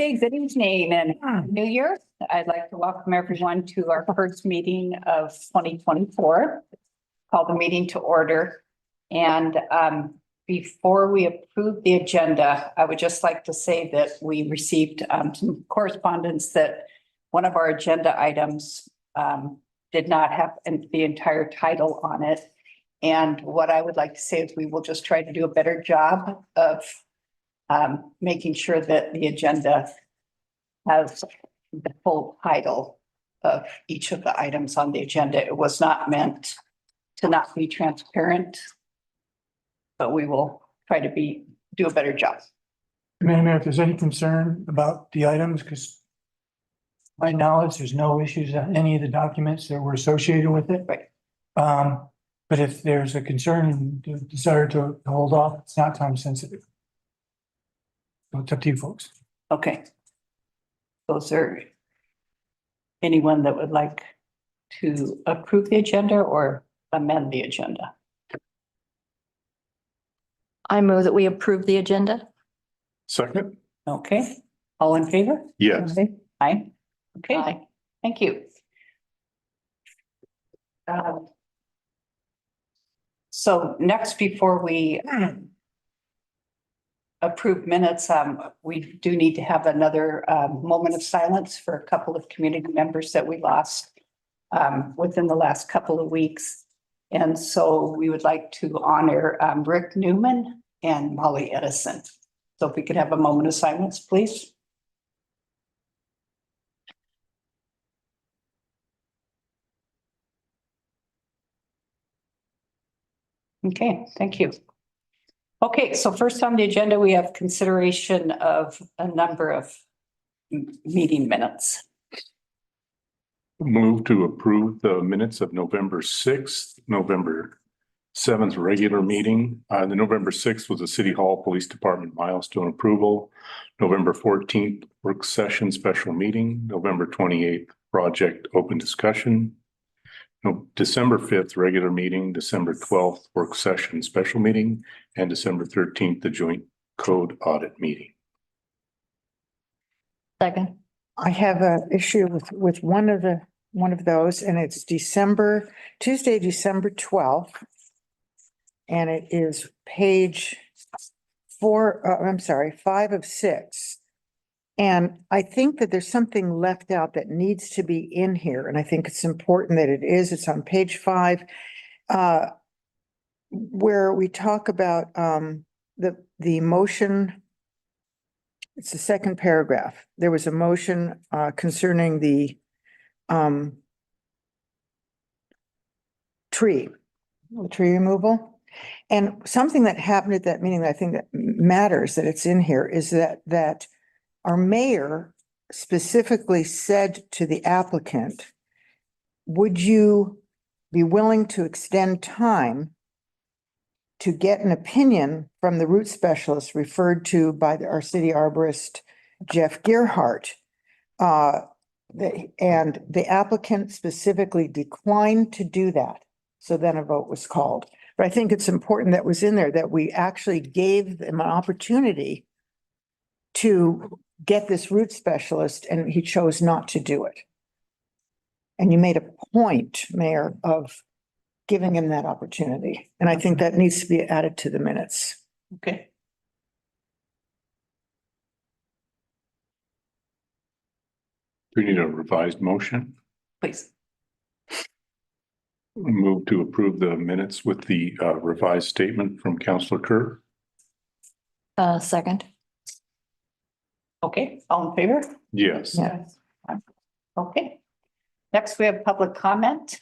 Hey, good evening and New Year. I'd like to welcome everyone to our first meeting of 2024. Call the meeting to order. And before we approve the agenda, I would just like to say that we received some correspondence that one of our agenda items did not have the entire title on it. And what I would like to say is we will just try to do a better job of making sure that the agenda has the full title of each of the items on the agenda. It was not meant to not be transparent, but we will try to do a better job. Madam Mayor, if there's any concern about the items, because my knowledge, there's no issues on any of the documents that were associated with it. Right. But if there's a concern, desire to hold off, it's not time sensitive. So it's up to you folks. Okay. Those are anyone that would like to approve the agenda or amend the agenda? I move that we approve the agenda. Second? Okay, all in favor? Yes. Aye. Okay, Aye. thank you. So next, before we approve minutes, we do need to have another moment of silence for a couple of community members that we lost within the last couple of weeks. And so we would like to honor Rick Newman and Molly Edison. So if we could have a moment of silence, please. Okay, thank you. Okay, so first on the agenda, we have consideration of a number of meeting minutes. Move to approve the minutes of November 6th, November 7th regular meeting. The November 6th was a City Hall Police Department milestone approval. November 14th work session special meeting. November 28th project open discussion. No, December 5th regular meeting. December 12th work session special meeting, and December 13th the joint code audit meeting. Second. I have a issue with one of those, and it's Tuesday, December 12th. And it is page 5 of 6. And I think that there's something left out that needs to be in here, and I think it's important that it is. It's on page 5, where we talk about the motion. It's the second paragraph. There was a motion concerning the tree removal. And something that happened at that meeting that I think that matters that it's in here is that our mayor specifically said to the applicant, would you be willing to extend time to get an opinion from the root specialist referred to by our city arborist, Jeff Gearhart? And the applicant specifically declined to do that. So then a vote was called. But I think it's important that was in there that we actually gave them an opportunity to get this root specialist, and he chose not to do it. And you made a point, Mayor, of giving him that opportunity. And I think that needs to be added to the minutes. Okay. Do we need a revised motion? Please. Move to approve the minutes with the revised statement from Councillor Kerr. Second. Okay, all in favor? Yes. Yeah. Okay. Next, we have public comment.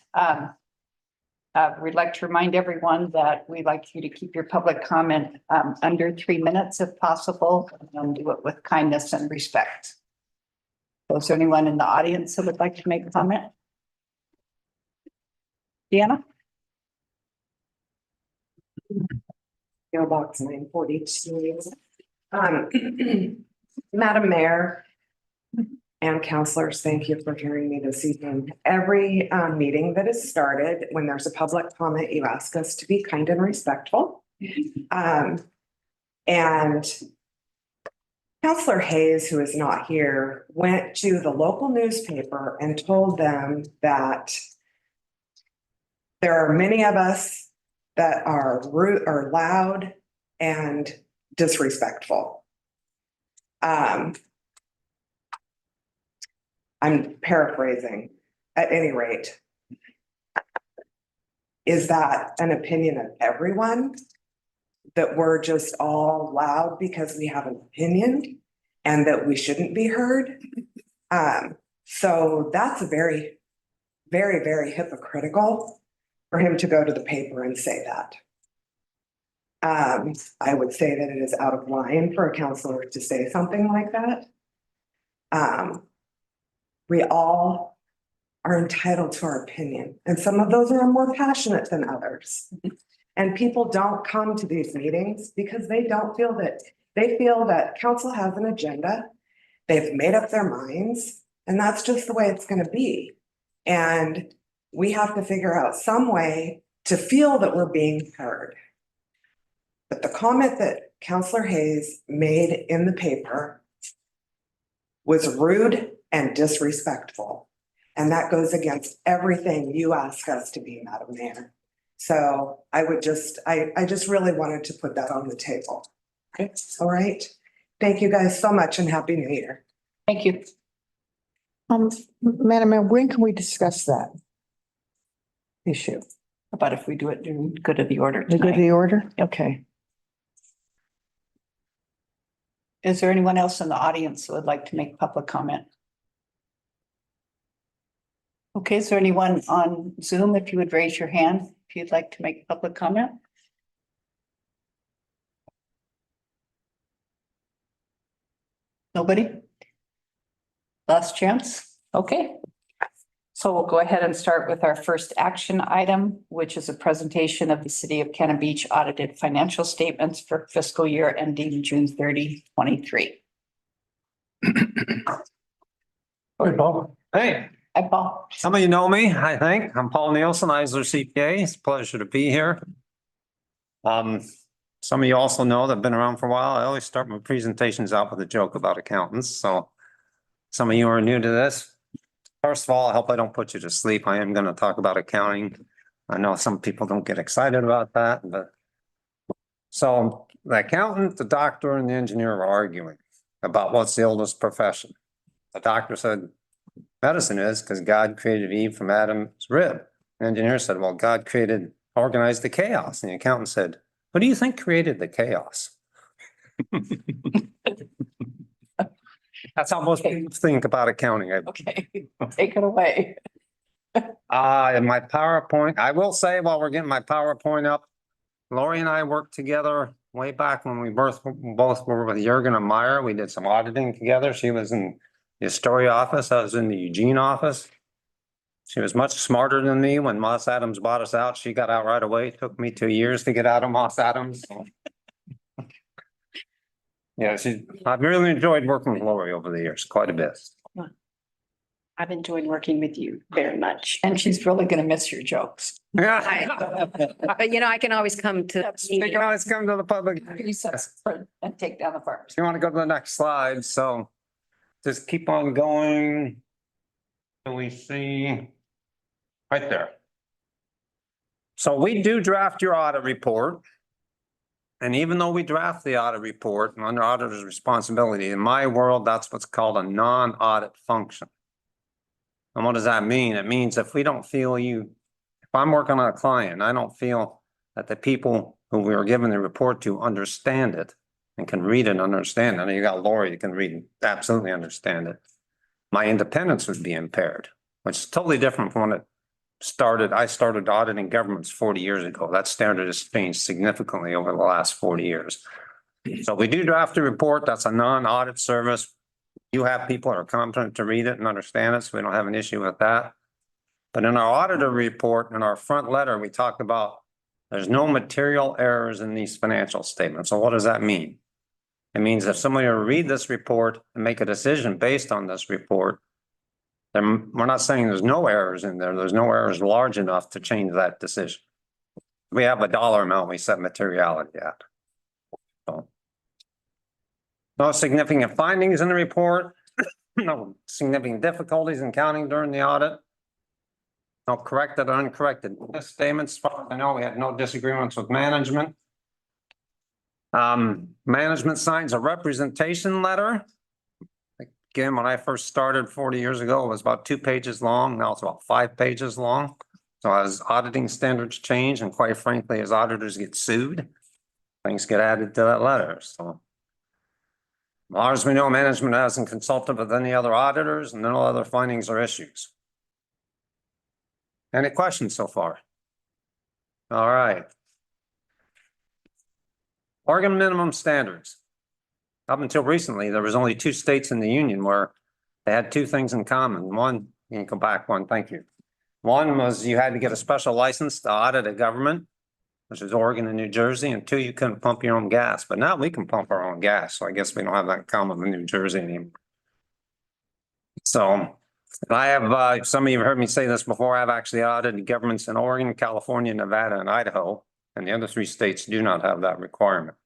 We'd like to remind everyone that we'd like you to keep your public comment under 3 minutes if possible, and do it with kindness and respect. So is there anyone in the audience that would like to make a comment? Deanna? PO Box 942. Madam Mayor and councilors, thank you for hearing me this evening. Every meeting that is started, when there's a public comment, you ask us to be kind and respectful. And Counselor Hayes, who is not here, went to the local newspaper and told them that there are many of us that are rude or loud and disrespectful. I'm paraphrasing at any rate. Is that an opinion of everyone? That we're just all loud because we have an opinion and that we shouldn't be heard? So that's a very, very, very hypocritical for him to go to the paper and say that. I would say that it is out of line for a counselor to say something like that. We all are entitled to our opinion, and some of those are more passionate than others. And people don't come to these meetings because they feel that council has an agenda. They've made up their minds, and that's just the way it's gonna be. And we have to figure out some way to feel that we're being heard. But the comment that Counselor Hayes made in the paper was rude and disrespectful. And that goes against everything you ask us to be, Madam Mayor. So I just really wanted to put that on the table. Okay. All right. Thank you guys so much and Happy New Year. Thank you. Madam Mayor, when can we discuss that issue? About if we do it during good of the order The good of tonight. the order? Okay. Is there anyone else in the audience who would like to make public comment? Okay, is there anyone on Zoom? If you would raise your hand, if you'd like to make public comment? Nobody? Last chance? Okay. So we'll go ahead and start with our first action item, which is a presentation of the City of Cannon Beach audited financial statements for fiscal year ending June 30, 23. Hey, Paul. Hey, Hi, Paul. some of you know me, I think. I'm Paul Nielsen, Eisler CPA. It's a pleasure to be here. Some of you also know that I've been around for a while. I always start my presentations out with a joke about accountants, so some of you are new to this. First of all, I hope I don't put you to sleep. I am going to talk about accounting. I know some people don't get excited about that, but so the accountant, the doctor, and the engineer are arguing about what's the oldest profession. The doctor said medicine is because God created Eve from Adam's rib. The engineer said, well, God organized the chaos. And the accountant said, what do you think created the chaos? That's how most people think about accounting. Okay, take it away. In my PowerPoint, I will say while we're getting my PowerPoint up, Lori and I worked together way back when we both were with Jurgen and Meyer. We did some auditing together. She was in the Astoria office. I was in the Eugene office. She was much smarter than me. When Moss Adams bought us out, she got out right away. It took me 2 years to get out of Moss Adams. Yeah, I've really enjoyed working with Lori over the years, quite a bit. I've enjoyed working with you very much. And she's really gonna miss your jokes. Yeah. But you know, I can always come to. You can always come to the public. And take down the farms. You want to go to the next slide, so just keep on going. Do we see right there? So we do draft your audit report. And even though we draft the audit report and under auditor's responsibility, in my world, that's what's called a non-audit function. And what does that mean? It means if we don't feel if I'm working on a client, I don't feel that the people who we are giving the report to understand it and can read it and understand it. And you got Lori that can read and absolutely understand it. My independence would be impaired, which is totally different from when it started. I started auditing governments 40 years ago. That standard has changed significantly over the last 40 years. So we do draft a report. That's a non-audit service. You have people that are competent to read it and understand it, so we don't have an issue with that. But in our auditor report, in our front letter, we talked about there's no material errors in these financial statements. So what does that mean? It means if somebody will read this report and make a decision based on this report, then we're not saying there's no errors in there. There's no errors large enough to change that decision. We have a dollar amount we set materiality at. So No significant findings in the report. No significant difficulties in counting during the audit. No corrected or uncorrected misstatements. As far as I know, we had no disagreements with management. Management signs a representation letter. Again, when I first started 40 years ago, it was about 2 pages long. Now it's about 5 pages long. So as auditing standards change, and quite frankly, as auditors get sued, things get added to that letter, so. As far as we know, management hasn't consulted with any other auditors and no other findings or issues. Any questions so far? All right. Oregon minimum standards. Up until recently, there was only 2 states in the union where they had 2 things in common. One, you can go back one, thank you. One was you had to get a special license to audit a government, which is Oregon and New Jersey, and 2, you couldn't pump your own gas, but now we can pump our own gas, so I guess we don't have that in common with New Jersey anymore. So, and I have, some of you have heard me say this before, I've actually audited governments in Oregon, California, Nevada, and Idaho, and the other 3 states do not have that requirement.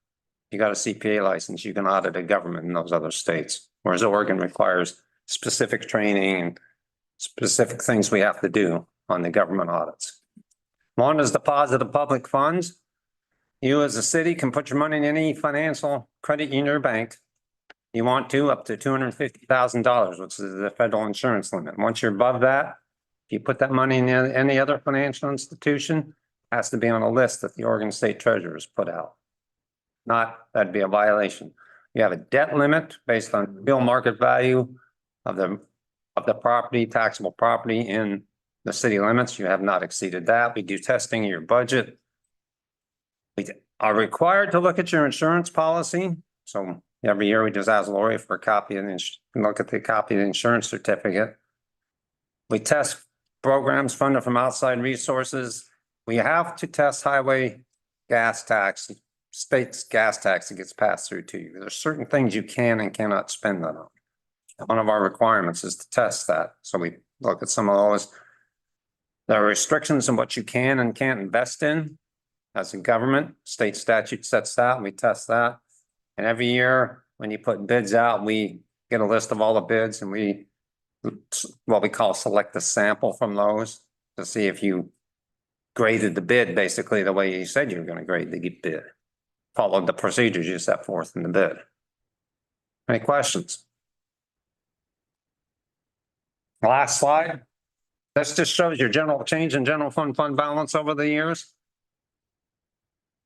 You got a CPA license, you can audit a government in those other states, whereas Oregon requires specific training and specific things we have to do on the government audits. One is deposit of public funds. You as a city can put your money in any financial credit union or bank you want to, up to $250,000, which is the federal insurance limit. Once you're above that, if you put that money in any other financial institution, it has to be on a list that the Oregon State Treasurer has put out. Not, that'd be a violation. You have a debt limit based on real market value of the property, taxable property in the city limits. You have not exceeded that. We do testing of your budget. We are required to look at your insurance policy. So every year we just ask Lori for a copy and look at the copy of the insurance certificate. We test programs funded from outside resources. We have to test highway gas tax, state's gas tax that gets passed through to you. There's certain things you can and cannot spend that on. One of our requirements is to test that. So we look at some of those. There are restrictions on what you can and can't invest in as a government. State statute sets that, we test that. And every year when you put bids out, we get a list of all the bids and we, what we call select a sample from those to see if you graded the bid basically the way you said you were going to grade the bid. Followed the procedures you set forth in the bid. Any questions? Last slide. This just shows your general change in general fund balance over the years.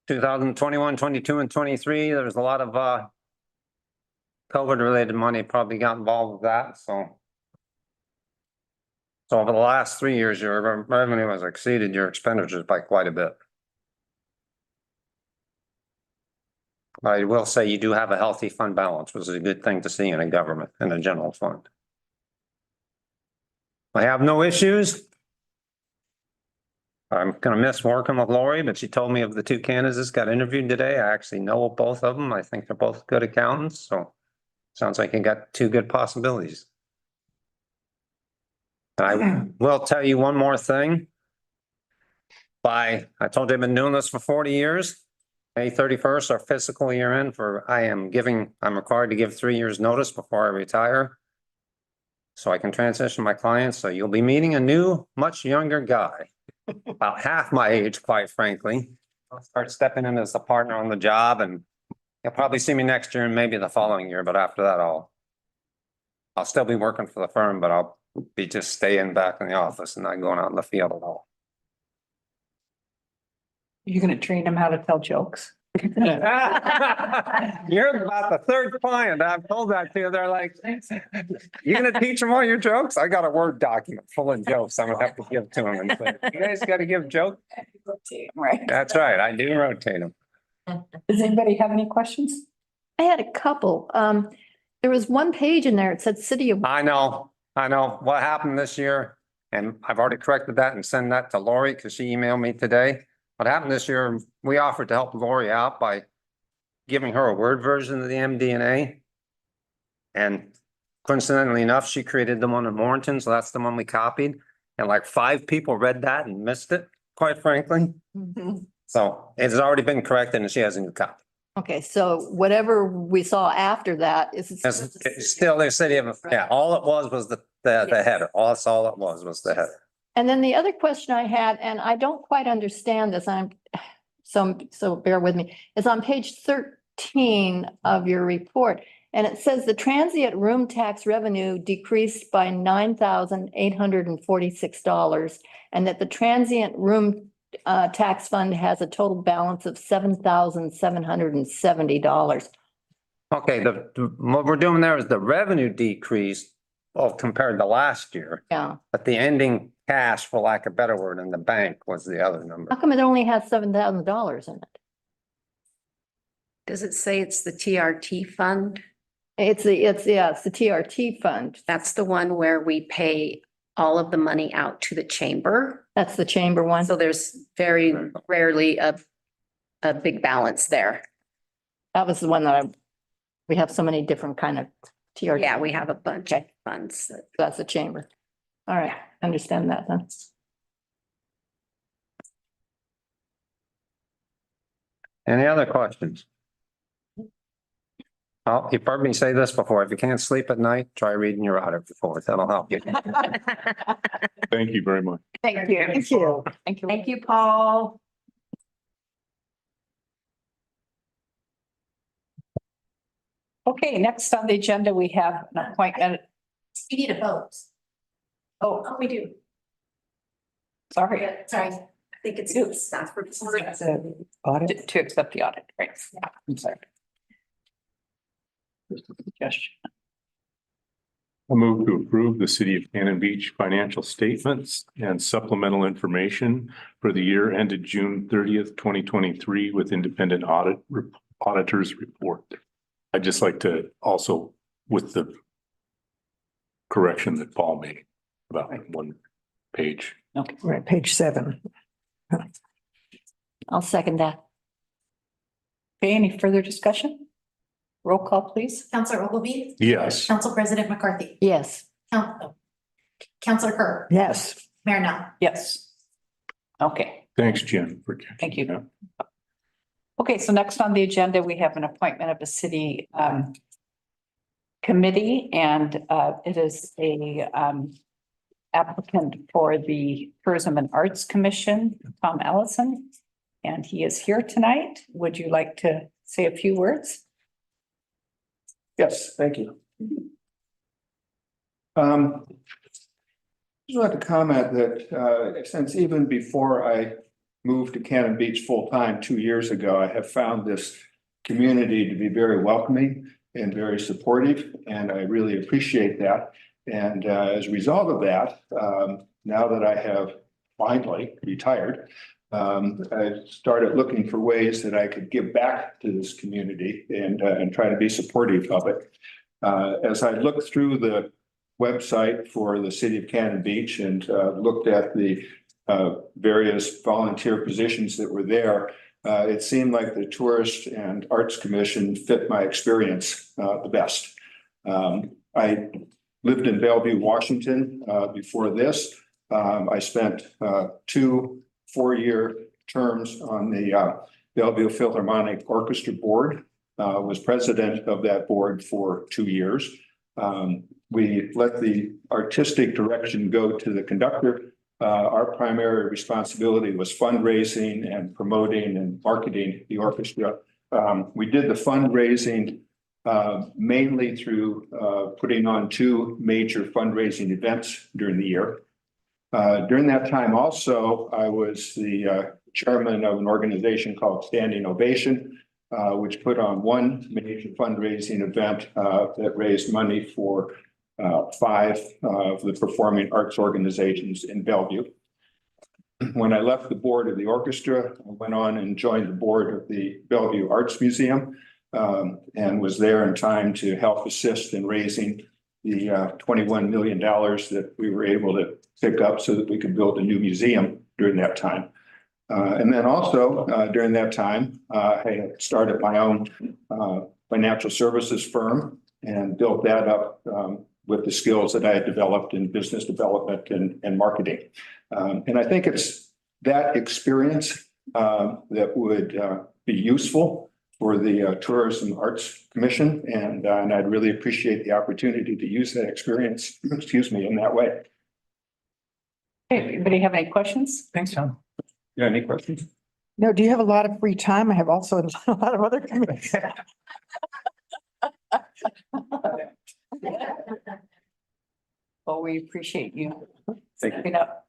2021, 22, and 23, there's a lot of COVID related money probably got involved with that. So over the last 3 years, your revenue has exceeded your expenditures by quite a bit. I will say you do have a healthy fund balance, which is a good thing to see in a government and a general fund. I have no issues. I'm gonna miss working with Lori, but she told me of the 2 candidates got interviewed today. I actually know both of them. I think they're both good accountants, so sounds like you got 2 good possibilities. I will tell you one more thing. I told you I've been doing this for 40 years. May 31st, our fiscal year end I'm required to give 3 years notice before I retire. So I can transition my clients. So you'll be meeting a new, much younger guy, about half my age, quite frankly. I'll start stepping in as a partner on the job and you'll probably see me next year and maybe the following year. But after that, I'll still be working for the firm, but I'll be just staying back in the office and not going out in the field at all. You're gonna train them how to tell jokes. You're about the 3rd client. I've told that to. They're like, you're gonna teach them all your jokes? I got a Word document full of jokes I'm gonna have to give to them. And say, you guys gotta give jokes? Right. That's right. I do rotate them. Does anybody have any questions? I had a couple. There was one page in there. It said City of, I know what happened this year. And I've already corrected that and sent that to Lori because she emailed me today. What happened this year, we offered to help Lori out by giving her a Word version of the MD&A. And coincidentally enough, she created the one in Warrenton, so that's the one we copied. And like 5 people read that and missed it, quite frankly. So it's already been corrected and she has a new copy. Okay, so whatever we saw after that is. It's still the city of, yeah, all it was the header. That's all it was the header. And then the other question I had, and I don't quite understand this, so bear with me, is on page 13 of your report. And it says the transient room tax revenue decreased by $9,846, and that the transient room tax fund has a total balance of $7,770. Okay, what we're doing there is the revenue decrease compared to last year, Yeah. but the ending cash, for lack of a better word, in the bank was the other number. How come it only has $7,000 in it? Does it say it's the TRT fund? It's the TRT fund. That's the one where we pay all of the money out to the chamber. That's the chamber one. So there's very rarely a big balance there. That was the one that we have so many different kind of TRT. Yeah, we have a bunch of funds that. That's the chamber. All right, understand that then. Any other questions? Oh, you've heard me say this before. If you can't sleep at night, try reading your audit report. That'll help you. Thank you very much. Thank you. Thank you. Thank you. Thank you, Paul. Okay, next on the agenda, we have an appointment. We need a vote. Oh, We do. sorry, Sorry, I think it's You. staff report. That's a audit. to accept the audit, right? Yeah, I'm sorry. Just a suggestion. I move to approve the City of Cannon Beach financial statements and supplemental information for the year ended June 30th, 2023 with independent auditors report. I'd just like to also, with the correction that Paul made about one page. Okay, Right, page 7. I'll second that. okay, any further discussion? Roll call, please. Counselor Ogilvy, Yes. Council President McCarthy, Yes. Counselor Kerr, Yes. Mayor Now. Yes. Okay, Thanks, Jen, for. thank you. Yeah. Okay, so next on the agenda, we have an appointment of a city committee, and it is a applicant for the Tourism and Arts Commission, Tom Ellison. And he is here tonight. Would you like to say a few words? Yes, thank you. Just want to comment that since even before I moved to Cannon Beach full-time 2 years ago, I have found this community to be very welcoming and very supportive, and I really appreciate that. And as a result of that, now that I have finally retired, I started looking for ways that I could give back to this community and try to be supportive of it. As I looked through the website for the City of Cannon Beach and looked at the various volunteer positions that were there, it seemed like the Tourist and Arts Commission fit my experience the best. I lived in Bellevue, Washington before this. I spent 2 4-year terms on the Bellevue Philharmonic Orchestra Board, was president of that board for 2 years. We let the artistic direction go to the conductor. Our primary responsibility was fundraising and promoting and marketing the orchestra. We did the fundraising mainly through putting on 2 major fundraising events during the year. During that time also, I was the chairman of an organization called Standing Ovation, which put on 1 major fundraising event that raised money for 5 of the performing arts organizations in Bellevue. When I left the board of the orchestra, I went on and joined the board of the Bellevue Arts Museum and was there in time to help assist in raising the $21 million that we were able to pick up so that we could build a new museum during that time. And then also during that time, I started my own financial services firm and built that up with the skills that I had developed in business development and marketing. And I think it's that experience that would be useful for the Tourism Arts Commission, and I'd really appreciate the opportunity to use that experience, excuse me, in that way. Okay, anybody have any questions? Thanks, Tom. Yeah, any questions? No, do you have a lot of free time? I have also a lot of other commitments. Well, we appreciate you. Thank you. Stepping up.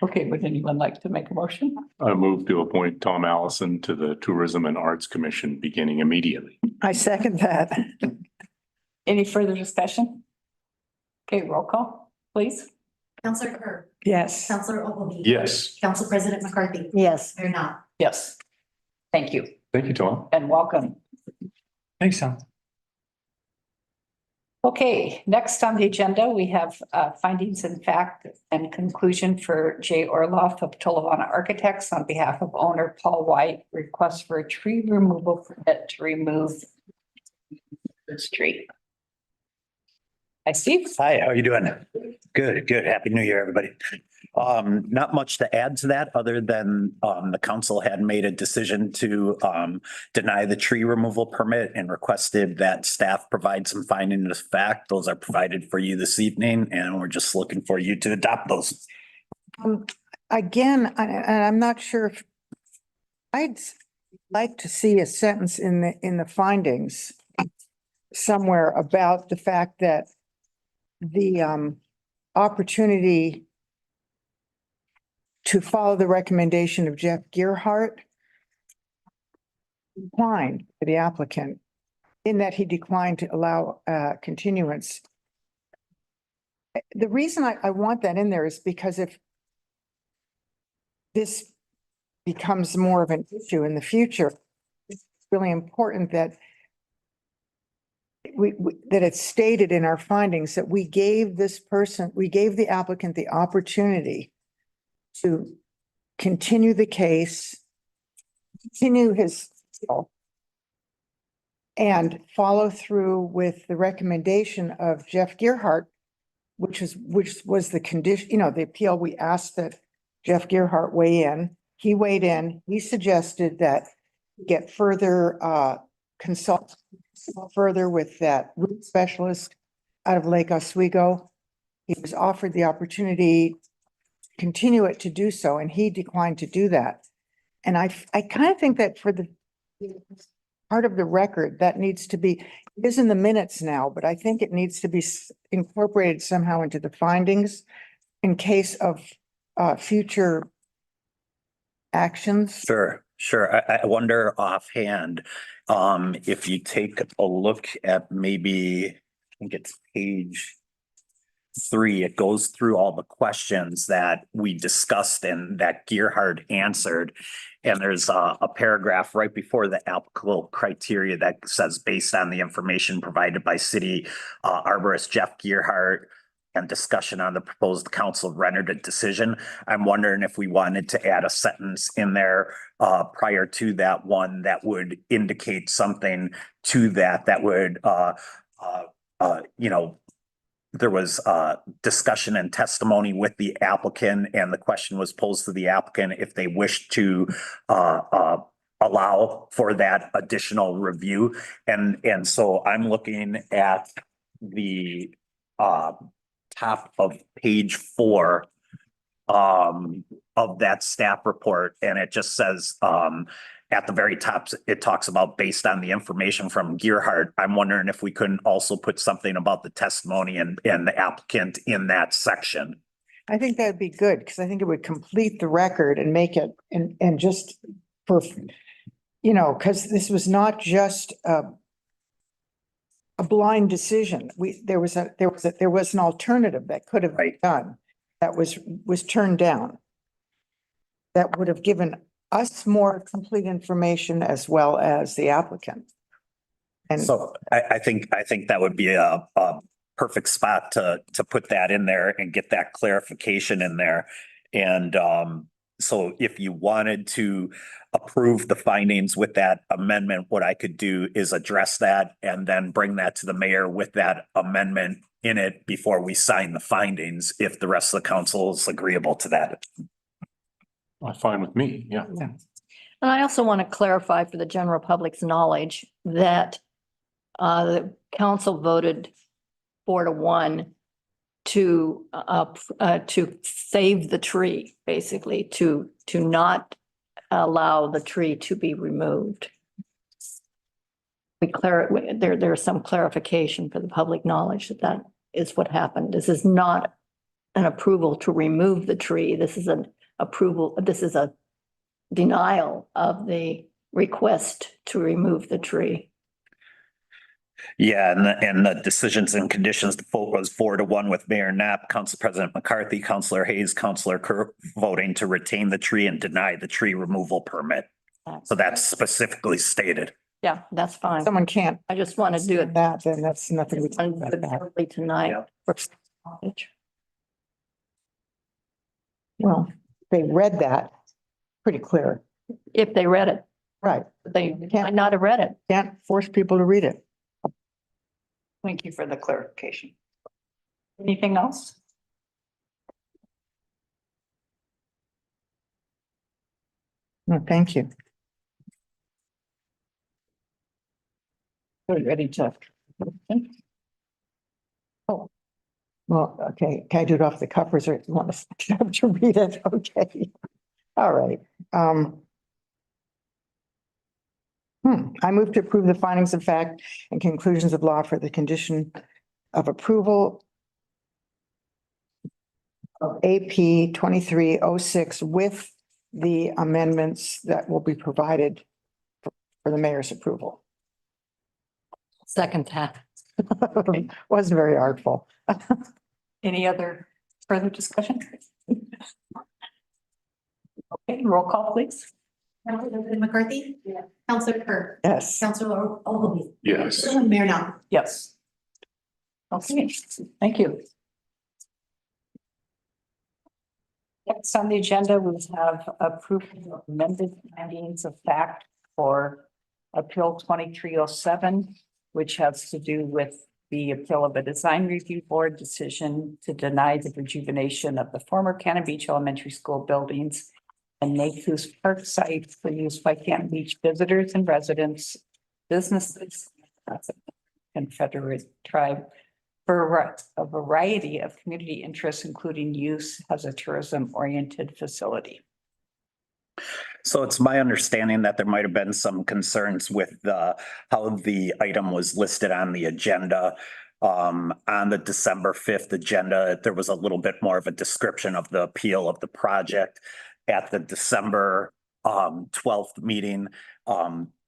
Okay, would anyone like to make a motion? I move to appoint Tom Allison to the Tourism and Arts Commission beginning immediately. I second that. Any further discussion? Okay, roll call, please. Counselor Kerr. Yes. Counselor Ogilvy. Yes. Council President McCarthy. Yes. Mayor Knopf. Yes. Thank you Thank you, Tom. and welcome. Thanks, Tom. Okay, next on the agenda, we have findings and fact and conclusion for Jay Orloff of Tolovana Architects on behalf of owner Paul White, request for a tree removal permit to remove the tree. Hi, Steve. Hi, how are you doing? Good, good. Happy New Year, everybody. Not much to add to that, other than the council had made a decision to deny the tree removal permit and requested that staff provide some findings of fact. Those are provided for you this evening, and we're just looking for you to adopt those. Again, and I'm not sure if I'd like to see a sentence in the findings somewhere about the fact that the opportunity to follow the recommendation of Jeff Gearhart declined for the applicant, in that he declined to allow continuance. The reason I want that in there is because if this becomes more of an issue in the future, it's really important that that it's stated in our findings that we gave the applicant the opportunity to continue the case, continue his and follow through with the recommendation of Jeff Gearhart, which was the condition, the appeal. We asked that Jeff Gearhart weigh in. He weighed in. He suggested that get further consult further with that root specialist out of Lake Oswego. He was offered the opportunity to continue it to do so, and he declined to do that. And I kind of think that for the part of the record that needs to be, it is in the minutes now, but I think it needs to be incorporated somehow into the findings in case of future actions. Sure. I wonder offhand, if you take a look at maybe, I think it's page 3, it goes through all the questions that we discussed and that Gearhart answered. And there's a paragraph right before the applicable criteria that says, based on the information provided by city arborist Jeff Gearhart and discussion on the proposed council rendered a decision. I'm wondering if we wanted to add a sentence in there prior to that one that would indicate something to that would, there was discussion and testimony with the applicant, and the question was posed to the applicant if they wished to allow for that additional review. And so I'm looking at the top of page 4 of that staff report, and it just says at the very top, it talks about based on the information from Gearhart. I'm wondering if we couldn't also put something about the testimony and the applicant in that section. I think that'd be good, because I think it would complete the record and make it, and just for, because this was not just a blind decision. There was an alternative that could have been done that was turned down. That would have given us more complete information as well as the applicant. And So I think that would be a perfect spot to put that in there and get that clarification in there. And So if you wanted to approve the findings with that amendment, what I could do is address that and then bring that to the mayor with that amendment in it before we sign the findings, if the rest of the council is agreeable to that. Fine with me, yeah. And I also want to clarify for the general public's knowledge that the council voted 4-1 to save the tree, basically, to not allow the tree to be removed. There's some clarification for the public knowledge that that is what happened. This is not an approval to remove the tree. This is an approval, this is a denial of the request to remove the tree. Yeah, and the decisions and conditions, the vote was 4-1 with Mayor Knapp, Council President McCarthy, Councilor Hayes, Councilor Kerr voting to retain the tree and deny the tree removal permit. So that's specifically stated. Yeah, that's fine. Someone can't I just want to do it that, then that's nothing we can do about that. early tonight. Well, they read that pretty clear. If they read it, Right. they might not have read it. Can't force people to read it. Thank you for the clarification. Anything else? No, thank you. We're ready to. Oh, well, okay. Can I do it off the cuff or is it, you want to read it? Okay. All right. I move to approve the findings of fact and conclusions of law for the condition of approval of AP 2306 with the amendments that will be provided for the mayor's approval. Second half. Wasn't very artful. Any other further discussion? Okay, roll call, please. Councilor McCarthy? Yeah. Councilor Kerr? Yes. Councilor Ogilvy? Yes. Mayor Knopf? Yes. Okay, thank you. Next on the agenda, we have approval of amended findings of fact for Appeal 2307, which has to do with the appeal of a design review board decision to deny the rejuvenation of the former Cannon Beach Elementary School buildings and Naku's Park site for use by Cannon Beach visitors and residents, businesses, Confederate tribe for a variety of community interests, including use as a tourism-oriented facility. So it's my understanding that there might have been some concerns with how the item was listed on the agenda. On the December 5th agenda, there was a little bit more of a description of the appeal of the project. At the December 12th meeting,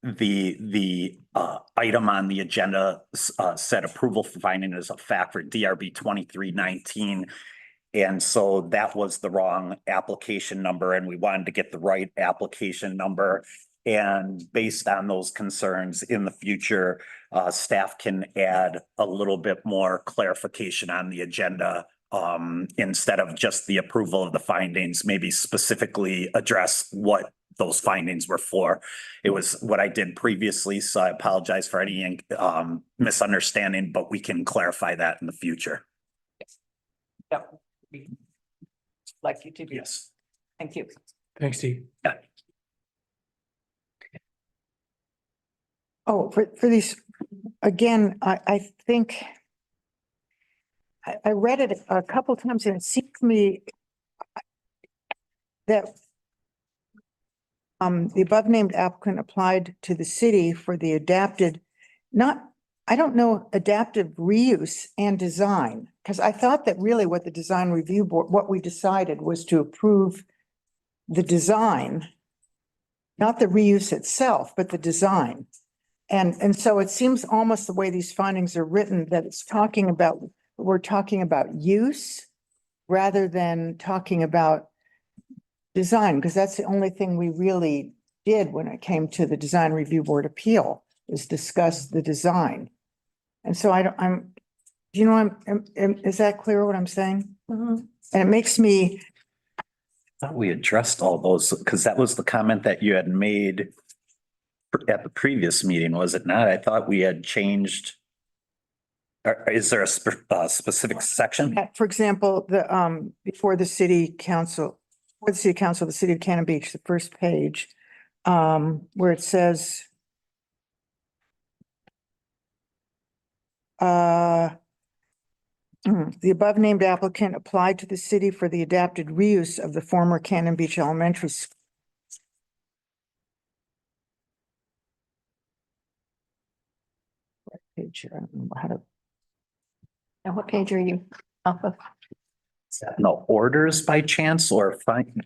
the item on the agenda said approval for finding as a fact for DRB 2319. And so that was the wrong application number, and we wanted to get the right application number. And based on those concerns in the future, staff can add a little bit more clarification on the agenda. Instead of just the approval of the findings, maybe specifically address what those findings were for. It was what I did previously, so I apologize for any misunderstanding, but we can clarify that in the future. Yep. Like you to do. Yes. Thank you. Thanks, Steve. Oh, for these, again, I think I read it a couple of times and it seemed to me that the above named applicant applied to the city for the adapted, I don't know, adaptive reuse and design. Because I thought that really what the design review board, what we decided was to approve the design, not the reuse itself, but the design. And so it seems almost the way these findings are written that it's talking about, we're talking about use rather than talking about design, because that's the only thing we really did when it came to the design review board appeal, is discuss the design. And so is that clear what I'm saying? Mhm. And it makes me Thought we addressed all those, because that was the comment that you had made at the previous meeting, was it not? I thought we had changed. Is there a specific section? For example, before the city council, the city of Cannon Beach, the first page, where it says the above named applicant applied to the city for the adapted reuse of the former Cannon Beach Elementary School. Page here, I don't know how to. And what page are you off of? No orders by chance or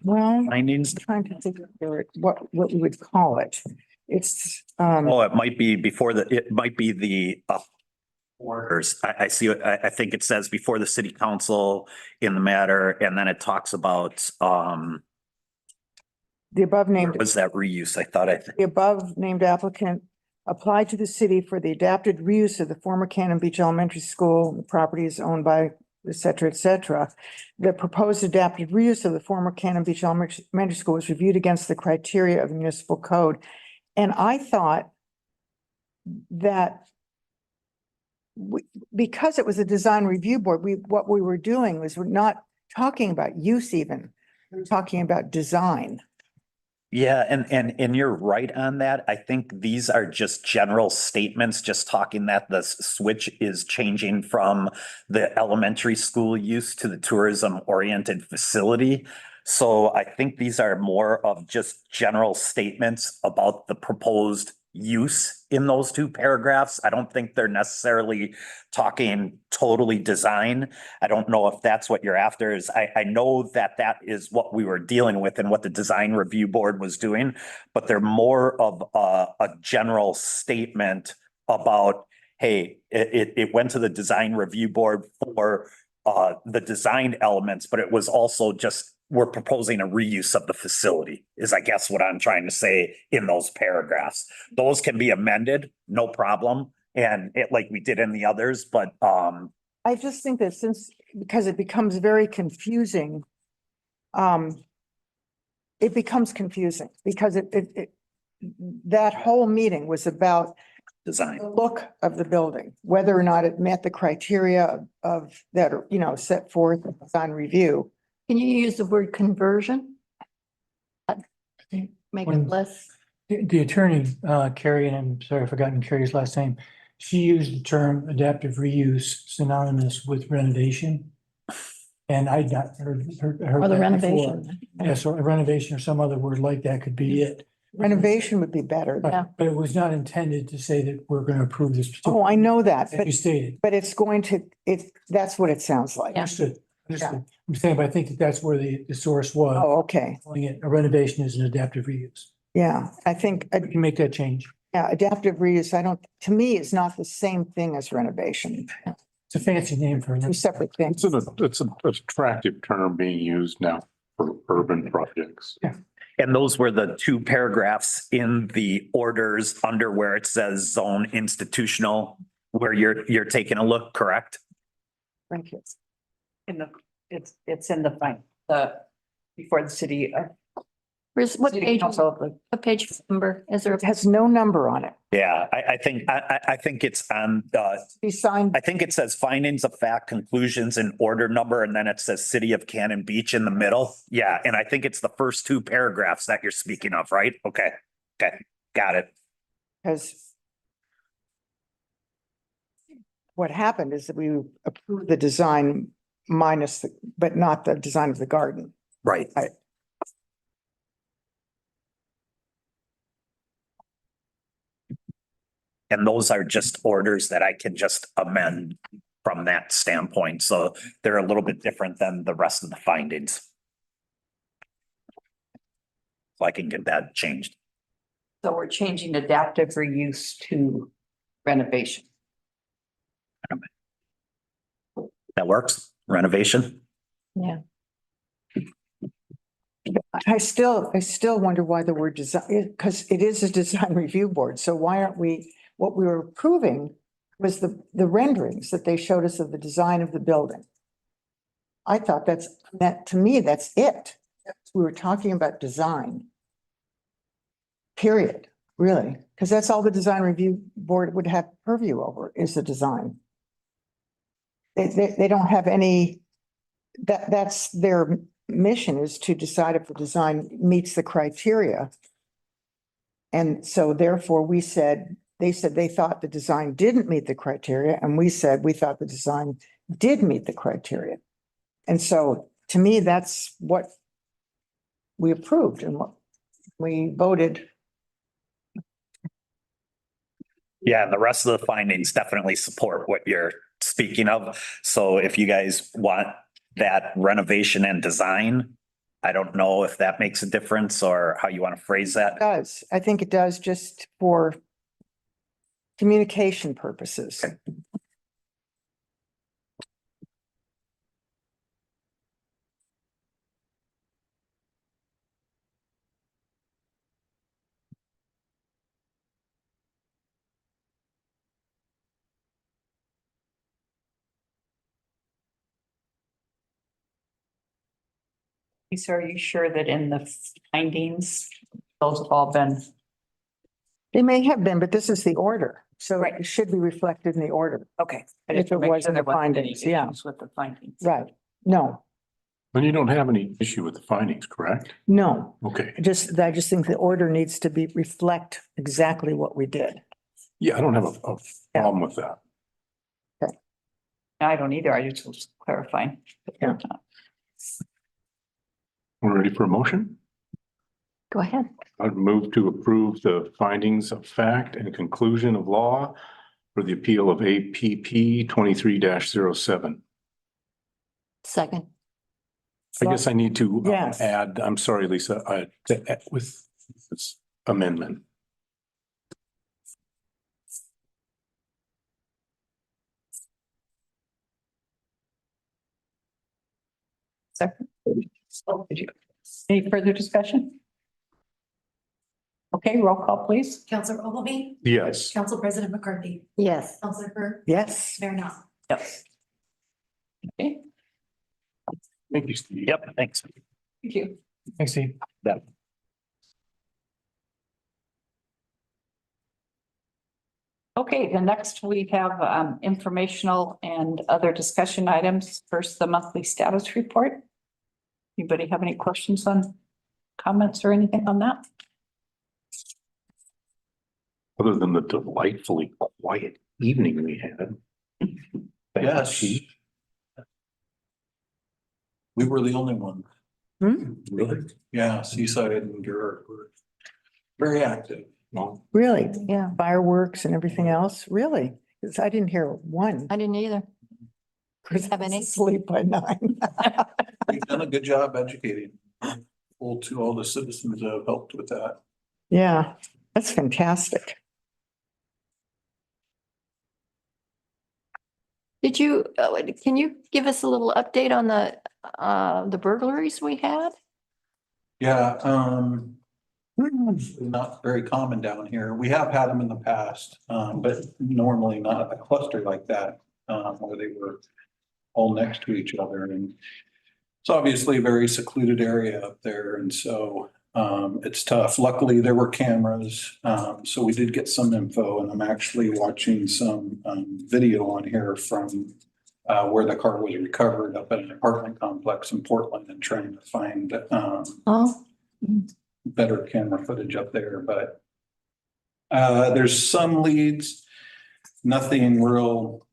Well, findings? trying to think of what we would call it. It's, Oh, it might be the orders. I see, I think it says before the city council in the matter, and then it talks about, the above named. was that reuse? The above named applicant applied to the city for the adapted reuse of the former Cannon Beach Elementary School. The property is owned by et cetera, et cetera. The proposed adapted reuse of the former Cannon Beach Elementary School was reviewed against the criteria of the municipal code. And I thought that because it was a design review board, what we were doing was we're not talking about use even, we're talking about design. Yeah, and you're right on that. I think these are just general statements, just talking that the switch is changing from the elementary school use to the tourism oriented facility. So I think these are more of just general statements about the proposed use in those two paragraphs. I don't think they're necessarily talking totally design. I don't know if that's what you're after. I know that is what we were dealing with and what the design review board was doing, but they're more of a general statement about, hey, it went to the design review board for the design elements, but it was also just, we're proposing a reuse of the facility is, I guess, what I'm trying to say in those paragraphs. Those can be amended, no problem. And like we did in the others, but I just think that because it becomes very confusing, it becomes confusing because that whole meeting was about design. the look of the building, whether or not it met the criteria of that, set forth in design review. Can you use the word conversion? Make it When- less, The attorney, Carrie, and I'm sorry, I've forgotten Carrie's last name. She used the term adaptive reuse synonymous with renovation. And I'd not heard or the that before. renovation. Yeah, so a renovation or some other word like that could be it. Renovation would be better. Yeah. But it was not intended to say that we're going to approve this. Oh, I know that, That you stated. but it's going to, that's what it sounds like. Yeah. Understood. I'm saying, but I think that's where the source was. Oh, okay. Calling it a renovation is an adaptive reuse. Yeah, I think, We can make that change. yeah, adaptive reuse, to me, it's not the same thing as renovation. It's a fancy name for Two it. separate things. It's an attractive term being used now for urban projects. And those were the two paragraphs in the orders under where it says zone institutional, where you're taking a look, correct? Thank you. It's in before the city. Where's, what City page, Council. what page number? Is there? It has no number on it. Yeah, I think it's on, Be signed, I think it says findings of fact, conclusions and order number, and then it says City of Cannon Beach in the middle. Yeah, and I think it's the first two paragraphs that you're speaking of, right? Okay, got it. because what happened is that we approved the design but not the design of the garden. Right. And those are just orders that I can just amend from that standpoint. So they're a little bit different than the rest of the findings. So I can get that changed. So we're changing adaptive reuse to renovation. That works? Renovation? Yeah. I still wonder why the word design, because it is a design review board. So why aren't what we were approving was the renderings that they showed us of the design of the building. I thought to me, that's it. we were talking about design. Period, really, because that's all the design review board would have purview over is the design. They don't have any, that's their mission is to decide if the design meets the criteria. And so therefore they said they thought the design didn't meet the criteria, and we said we thought the design did meet the criteria. And so to me, that's what we approved and what we voted. Yeah, and the rest of the findings definitely support what you're speaking of. So if you guys want that renovation and design, I don't know if that makes a difference or how you want to phrase that. It does. I think it does just for communication purposes. Lisa, are you sure that in the findings, those have all been? They may have been, but this is the order, so Right. it should be reflected in the order. Okay. I If just it wanna make was sure in the there wasn't any findings, yeah. issues with the findings. Right. No, And you don't have any issue with the findings, correct? no, Okay. I just think the order needs to be reflect exactly what we did. Yeah, I don't have a problem with that. I don't either. I just was clarifying. Yeah. We're ready for a motion? Go ahead. I'd move to approve the findings of fact and conclusion of law for the appeal of APP 23-07. Second. I guess I need to Yes. add, I'm sorry, Lisa, with this amendment. Second. Oh, did you- Any further discussion? Okay, roll call, please. Counselor Ogilvy, Yes. Council President McCarthy, Yes. Counselor Kerr, Yes, Mayor Knopf. Yes. Okay, Thank you, Steve. Yep, thanks. thank you. Thanks, Steve. Okay, the next we have informational and other discussion items. First, the monthly status report. Anybody have any questions on comments or anything on that? Other than the delightfully quiet evening we had. Thank you, Yes. Chief. We were the only one. Really? Yeah, Seaside and Garrett were very active. Well, really? Yeah, Fireworks and everything else? Really? Because I didn't hear one. I didn't either. Chris have any? Sleep by 9. We've done a good job educating. All the citizens that have helped with that. Yeah, that's fantastic. Did you, can you give us a little update on the burglaries we had? Yeah, not very common down here. We have had them in the past, but normally not a cluster like that, where they were all next to each other. And it's obviously a very secluded area up there. And so it's tough. Luckily, there were cameras. So we did get some info, and I'm actually watching some video on here from where the car was recovered up at an apartment complex in Portland, and trying to find Oh, better camera footage up there. But there's some leads, nothing real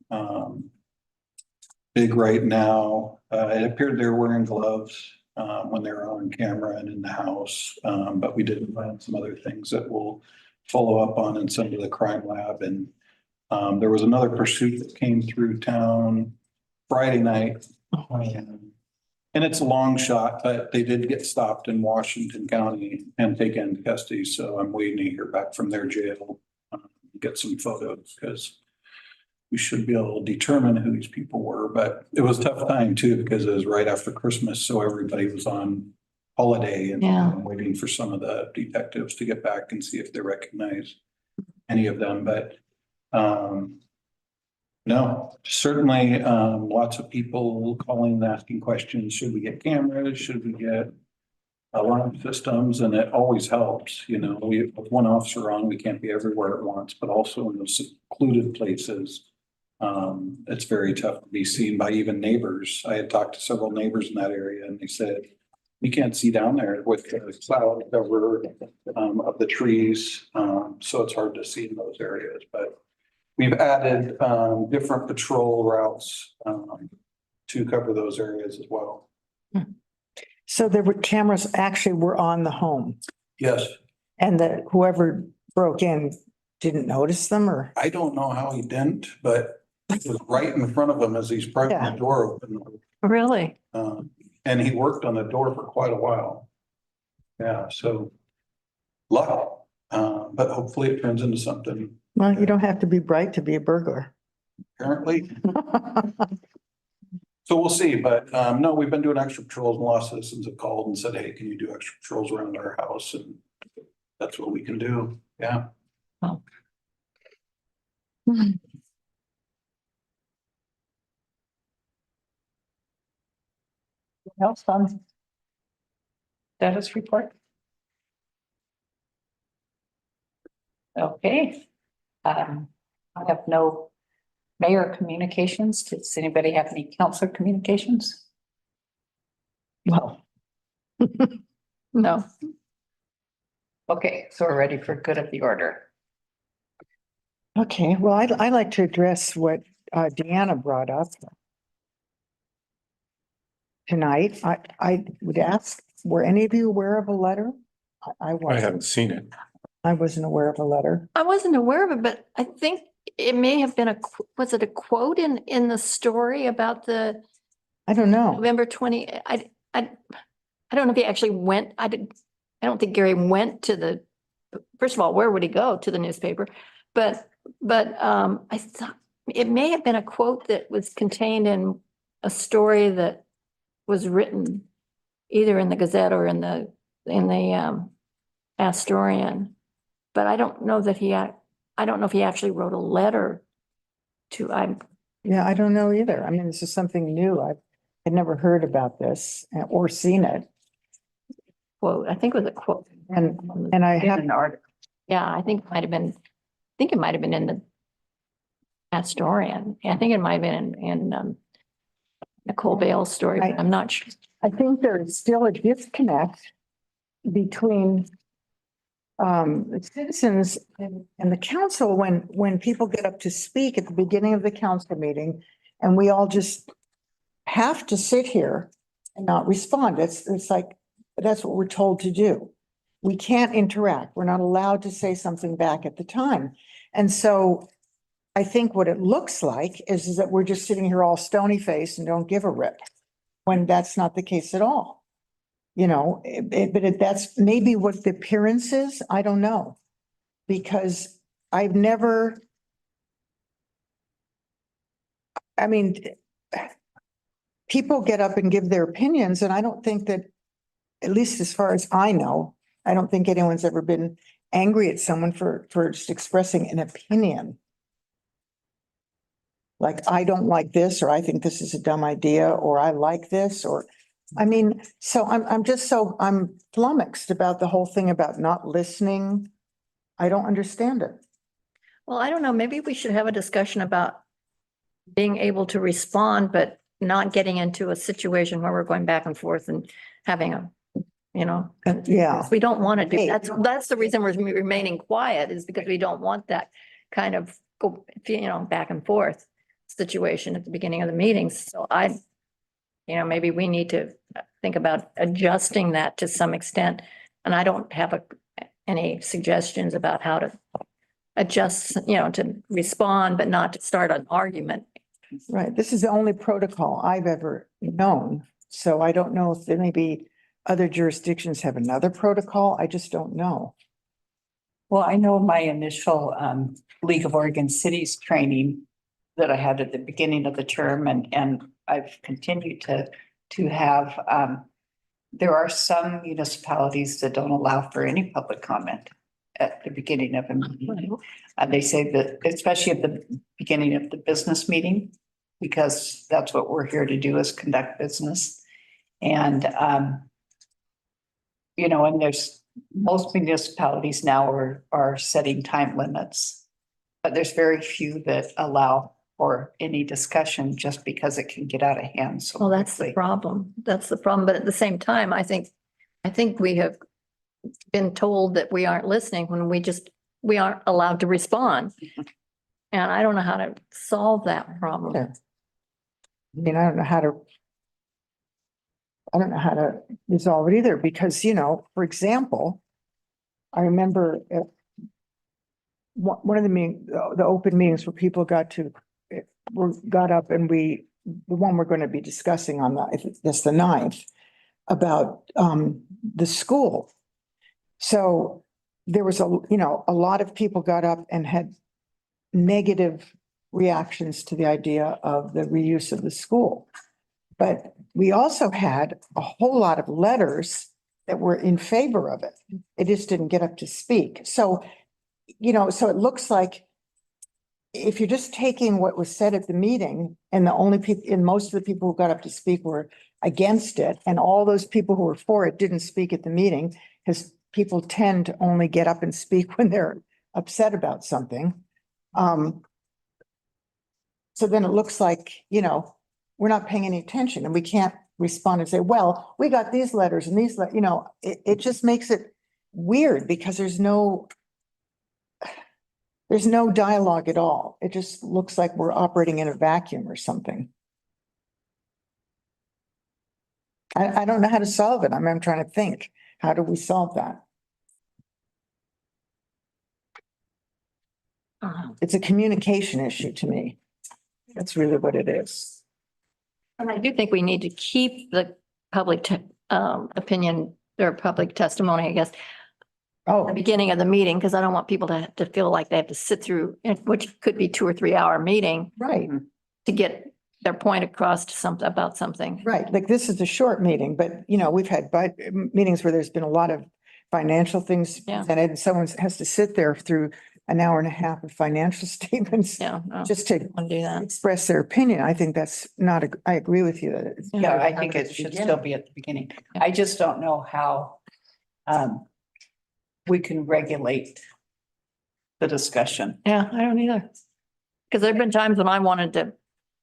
big right now. It appeared they were wearing gloves when they were on camera and in the house. But we did find some other things that we'll follow up on and send to the crime lab. And there was another pursuit that came through town Friday night. And it's a long shot, but they did get stopped in Washington County and taken into custody. So I'm waiting to hear back from their jail, get some photos, because we should be able to determine who these people were. But it was a tough time too, because it was right after Christmas. So everybody was on holiday, and Yeah. I'm waiting for some of the detectives to get back and see if they recognize any of them. But no, certainly lots of people calling and asking questions. Should we get cameras? Should we get alarm systems, and it always helps, you know, we, with one officer on, we can't be everywhere at once, but also in those secluded places. It's very tough to be seen by even neighbors. I had talked to several neighbors in that area and they said, we can't see down there with the cloud cover, of the trees. So it's hard to see in those areas, but we've added, different patrol routes, to cover those areas as well. So there were cameras actually were on the home Yes, and that whoever broke in didn't notice them or? I don't know how he didn't, but it was right in front of him as he's prying the Yeah. door open. Really? And he worked on the door for quite a while. Yeah, so luck, but hopefully it turns into something Well, you don't have to be bright to be a burglar. apparently. So we'll see, but no, we've been doing extra patrols and a lot of citizens have called and said, hey, can you do extra patrols around our house? And that's what we can do. Yeah. Else on status report? Okay. I have no mayor communications. Does anybody have any council communications? Well, No. Okay, so we're ready for good of the order. okay, well, I'd like to address what Deanna brought up tonight. I would ask, were any of you aware of a letter? I I wasn't. haven't seen it. I wasn't aware of a letter. I wasn't aware of it, but I think it may have been was it a quote in the story about the I don't know. November 20? I don't know if he actually went, I don't think Gary went to the, first of all, where would he go? To the newspaper? But I thought it may have been a quote that was contained in a story that was written either in the Gazette or in the Astorian. But I don't know that I don't know if he actually wrote a letter to, Yeah, I don't know either. I mean, this is something new. I had never heard about this or seen it. quote, I think it was a quote. And I In have, an article. Yeah, I think it might have been, in the Astorian. I think it might have been in Nicole Bale's story, but I'm not sure. I think there is still a disconnect between the citizens and the council when people get up to speak at the beginning of the council meeting and we all just have to sit here and not respond. It's like, that's what we're told to do. We can't interact. We're not allowed to say something back at the time. And so I think what it looks like is that we're just sitting here all stony faced and don't give a rip when that's not the case at all. You know, but that's maybe what the appearance is. I don't know. Because I've never, I mean, people get up and give their opinions and I don't think that, at least as far as I know, I don't think anyone's ever been angry at someone for just expressing an opinion. Like, I don't like this, or I think this is a dumb idea, or I like this, or, I mean, so I'm flummoxed about the whole thing about not listening. I don't understand it. Well, I don't know, maybe we should have a discussion about being able to respond, but not getting into a situation where we're going back and forth and having a, you know. Yeah. We don't want to do, that's the reason we're remaining quiet is because we don't want that kind of go, you know, back and forth situation at the beginning of the meetings. So maybe we need to think about adjusting that to some extent. And I don't have any suggestions about how to adjust, to respond, but not to start an argument. Right. This is the only protocol I've ever known. So I don't know if there may be other jurisdictions have another protocol. I just don't know. Well, I know my initial League of Oregon Cities training that I had at the beginning of the term and I've continued to have, there are some municipalities that don't allow for any public comment at the beginning of a meeting. They say that, especially at the beginning of the business meeting, because that's what we're here to do is conduct business. And you know, and there's, most municipalities now are setting time limits. But there's very few that allow for any discussion just because it can get out of hand so Well, that's the quickly. problem. That's the problem. But at the same time, I think we have been told that we aren't listening when we aren't allowed to respond. And I don't know how to solve that problem. Yeah. I mean, I don't know how to resolve it either, because, you know, for example, I remember one of the open meetings where people got up and the one we're going to be discussing on that's the 9th, about the school. So there was a lot of people got up and had negative reactions to the idea of the reuse of the school. But we also had a whole lot of letters that were in favor of it. It just didn't get up to speak. So, you know, so it looks like if you're just taking what was said at the meeting and the only people, and most of the people who got up to speak were against it, and all those people who were for it didn't speak at the meeting, because people tend to only get up and speak when they're upset about something. So then it looks like, you know, we're not paying any attention, and we can't respond and say, well, we got these letters and these, you know, it just makes it weird because there's no dialogue at all. It just looks like we're operating in a vacuum or something. I don't know how to solve it. I'm trying to think, how do we solve that? It's a communication issue to me. That's really what it is. And I do think we need to keep the public opinion or public testimony, I guess, at Oh, the beginning of the meeting, because I don't want people to feel like they have to sit through, which could be 2 or 3 hour meeting right, to get their point across to something about something. right. Like this is a short meeting, but you know, we've had meetings where there's been a lot of financial things Yeah. presented, and someone has to sit there through an hour and a half of financial statements Yeah. no, just to want to do that. express their opinion. I think that's not, I agree with you that it's. Yeah, I think it should still be at the beginning. I just don't know how we can regulate the discussion. Yeah, I don't either. Because there've been times when I wanted to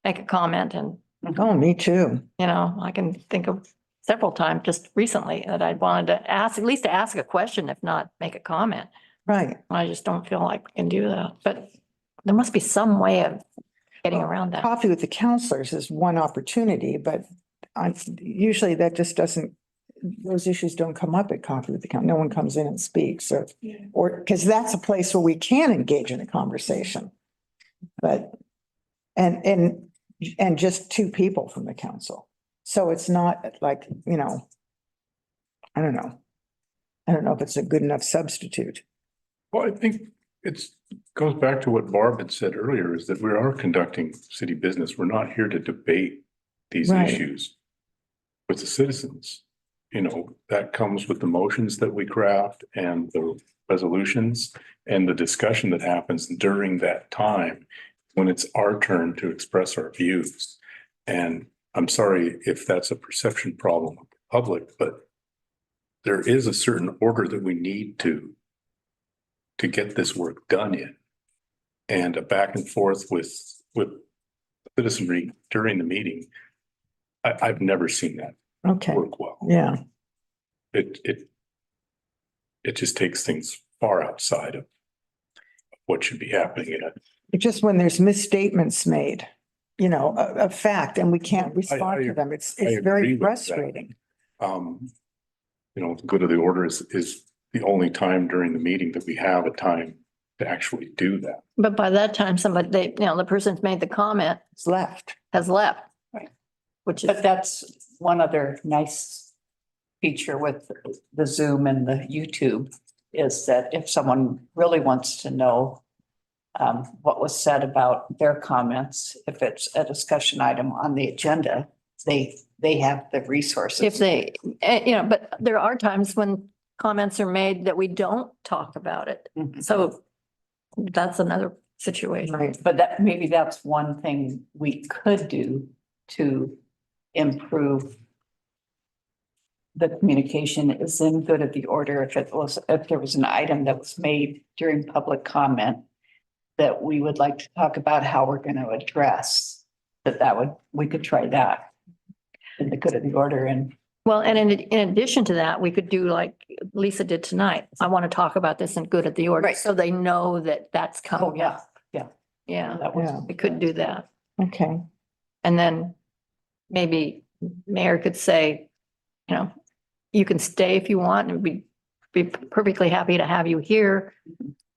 make a comment and, Oh, me too. you know, I can think of several times just recently that I wanted to ask, at least to ask a question, if not make a comment. Right. I just don't feel like we can do that, but there must be some way of getting around that. Coffee with the counselors is one opportunity, but usually that just doesn't, those issues don't come up at coffee with the counselor. No one comes in and speaks, so, or, because that's a place where we can engage in a conversation. But, and just 2 people from the council. So it's not like, you know, I don't know. I don't know if it's a good enough substitute. Well, I think goes back to what Barb had said earlier, is that we are conducting city business. We're not here to debate these Right. issues with the citizens. You know, that comes with the motions that we craft and the resolutions and the discussion that happens during that time when it's our turn to express our views. And I'm sorry if that's a perception problem with the public, but there is a certain order that we need to get this work done in. And a back and forth with citizenry during the meeting, I've never seen that Okay, work well. yeah, It just takes things far outside of what should be happening in it. it's just when there's misstatements made, you know, a fact, and we can't respond to them. It's agree very with that. frustrating. You know, the good of the order is the only time during the meeting that we have a time to actually do that. But by that time, somebody, the person's made the comment, It's left. has left. Right. Which is, But that's one other nice feature with the Zoom and the YouTube is that if someone really wants to know what was said about their comments, if it's a discussion item on the agenda, they have the resources. if they, but there are times when comments are made that we don't talk about it. Mhm. So that's another situation. Right. But maybe that's one thing we could do to improve the communication is in good of the order if there was an item that was made during public comment that we would like to talk about how we're going to address, we could try that in the good of the order and Well, and in addition to that, we could do like Lisa did tonight. I want to talk about this in good of the order, Right. so they know that that's oh, coming yeah, up. yeah. Yeah, That was, Yeah. we could do that. Okay, And then maybe mayor could say, you know, you can stay if you want and be perfectly happy to have you here.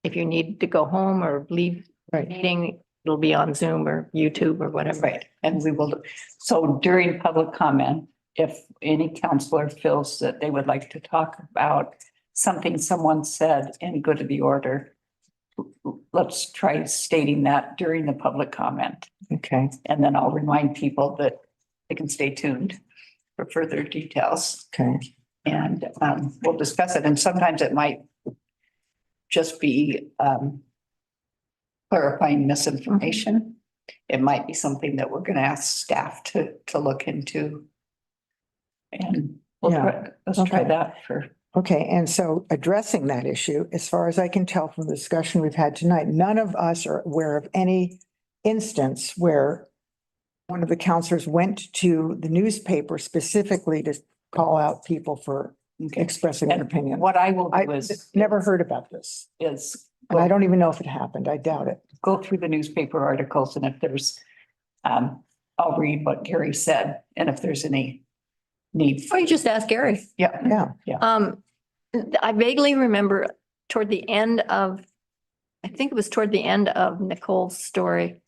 If you need to go home or leave the Right. meeting, it'll be on Zoom or YouTube or whatever. right, and we will, so during public comment, if any counselor feels that they would like to talk about something someone said in good of the order, let's try stating that during the public comment. okay, And then I'll remind people that they can stay tuned for further details okay, and we'll discuss it. And sometimes it might just be clarifying misinformation. It might be something that we're going to ask staff to look into. And let's try Okay. that for, okay. And so addressing that issue, as far as I can tell from the discussion we've had tonight, none of us are aware of any instance where one of the counselors went to the newspaper specifically to call out people for okay. expressing their And opinion. what I will I do is. never heard about this, Is and I don't even know if it happened. I doubt it. go through the newspaper articles and if there's, I'll read what Gary said and if there's any need. Or you just ask Gary. Yeah, Yeah, I vaguely remember toward the end of, I think it was toward the end of Nicole's story,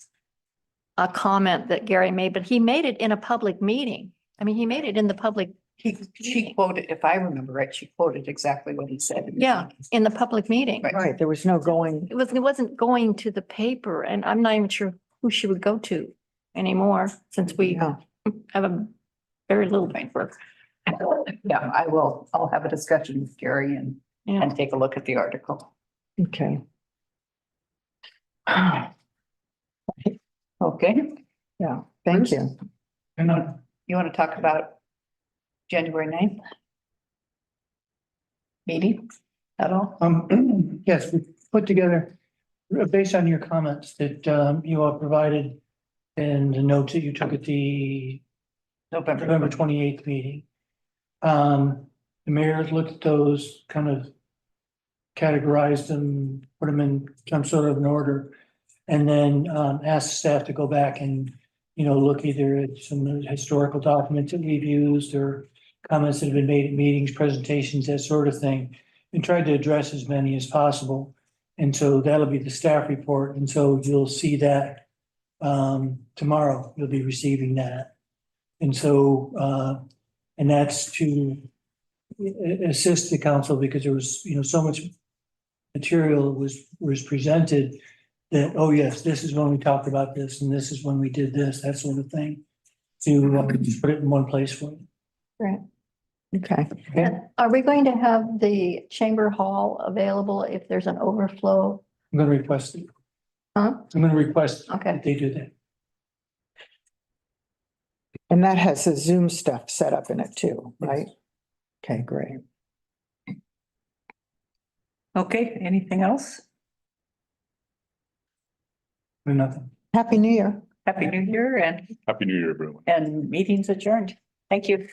a comment that Gary made, but he made it in a public meeting. I mean, he made it in the public, she quoted, if I remember right, she quoted exactly what he said. yeah, in the public meeting. Right. right. There was no going, It wasn't going to the paper, and I'm not even sure who she would go to anymore, since we yeah, have a very little paper. Yeah, I'll have a discussion with Gary and Yeah. take a look at the article. okay. Okay, Yeah, thank you. And you want to talk about January 9th? Meeting at all? yes, we put together, based on your comments that you all provided and the notes that you took at the November 28th meeting. The mayor looked at those, kind of categorized them, put them in some sort of an order. And then asked staff to go back and, look either at some historical documents that we've used or comments that have been made at meetings, presentations, that sort of thing, and tried to address as many as possible. And so that'll be the staff report. And so you'll see that tomorrow, you'll be receiving that. And so, and that's to assist the council because there was, so much material was presented that, oh yes, this is when we talked about this and this is when we did this, that sort of thing. To just put it in one place for you. Right. Okay, Okay, Are we going to have the chamber hall available if there's an overflow? I'm gonna request it. Huh? I'm gonna request Okay. that they do that. and that has the Zoom stuff set up in it too, right? Okay, great. Okay, anything else? Or nothing. Happy New Year. Happy New Year Happy New Year, everyone. and meeting's adjourned. Thank you.